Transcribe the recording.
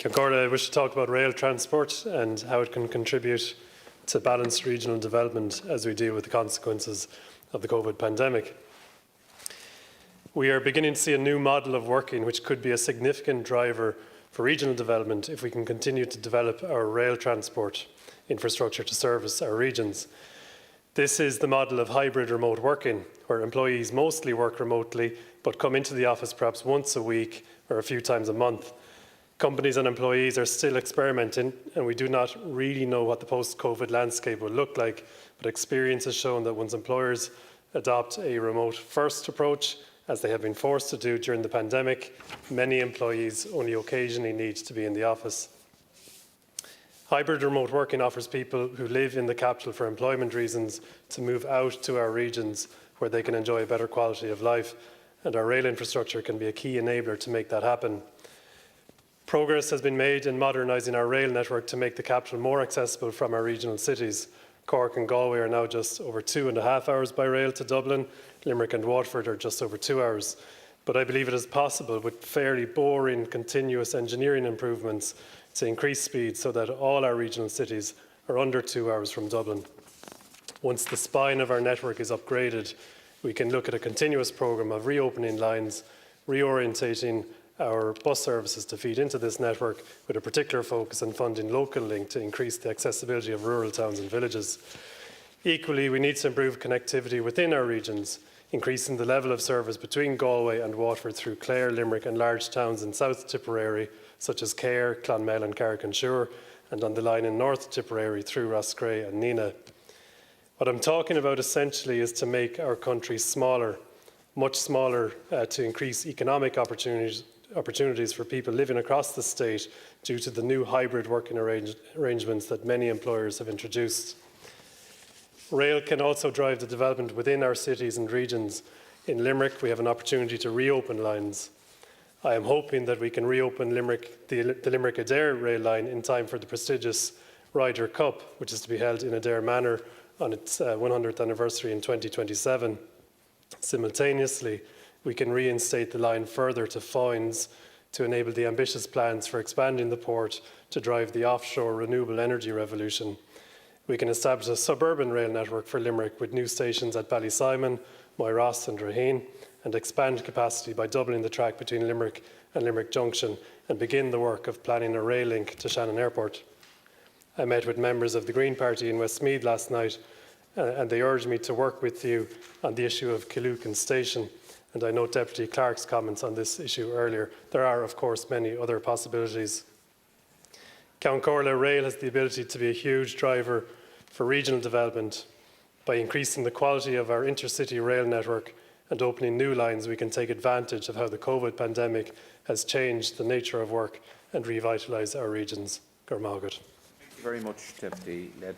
I wish to talk about rail transport and how it can contribute to balanced regional development as we deal with the consequences of the COVID pandemic. We are beginning to see a new model of working which could be a significant driver for regional development if we can continue to develop our rail transport infrastructure to service our regions. This is the model of hybrid remote working, where employees mostly work remotely but come into the office perhaps once a week or a few times a month. Companies and employees are still experimenting, and we do not really know what the post-COVID landscape will look like, but experience has shown that once employers adopt a remote-first approach, as they have been forced to do during the pandemic, many employees only occasionally need to be in the office. Hybrid remote working offers people who live in the capital for employment reasons to move out to our regions where they can enjoy a better quality of life, and our rail infrastructure can be a key enabler to make that happen. Progress has been made in modernising our rail network to make the capital more accessible from our regional cities. Cork and Galway are now just over 2.5 hours by rail to Dublin. Limerick and Waterford are just over 2 hours. But I believe it is possible, with fairly boring, continuous engineering improvements, to increase speed so that all our regional cities are under 2 hours from Dublin. Once the spine of our network is upgraded, we can look at a continuous programme of reopening lines, reorientating our bus services to feed into this network, with a particular focus on funding local link to increase the accessibility of rural towns and villages. Equally, we need to improve connectivity within our regions, increasing the level of service between Galway and Waterford through Clare, Limerick and large towns in South Tipperary, such as Cahir, Clonmel and Carrick-on-Suir, and on the line in North Tipperary through Roscrea and Neenah. What I'm talking about essentially is to make our country smaller, much smaller, to increase economic opportunities for people living across the state due to the new hybrid working arrangements that many employers have introduced. Rail can also drive the development within our cities and regions. In Limerick, we have an opportunity to reopen lines. I am hoping that we can reopen the Limerick-Adare rail line in time for the prestigious Ryder Cup, which is to be held in Adare Manor on its 100th anniversary in 2027. Simultaneously, we can reinstate the line further to Foynes to enable the ambitious plans for expanding the port to drive the offshore renewable energy revolution. We can establish a suburban rail network for Limerick with new stations at Ballysimon, Moyross and Raheen, and expand capacity by doubling the track between Limerick and Limerick Junction, and begin the work of planning a rail link to Shannon Airport. I met with members of the Green Party in Westmeath last night, and they urged me to work with you on the issue of Killucan Station. And I note Deputy Clark's comments on this issue earlier. There are, of course, many other possibilities. County Corla Rail has the ability to be a huge driver for regional development. By increasing the quality of our intercity rail network and opening new lines, we can take advantage of how the COVID pandemic has changed the nature of work and revitalise our regions. Gormagat. Thank you very much, Deputy.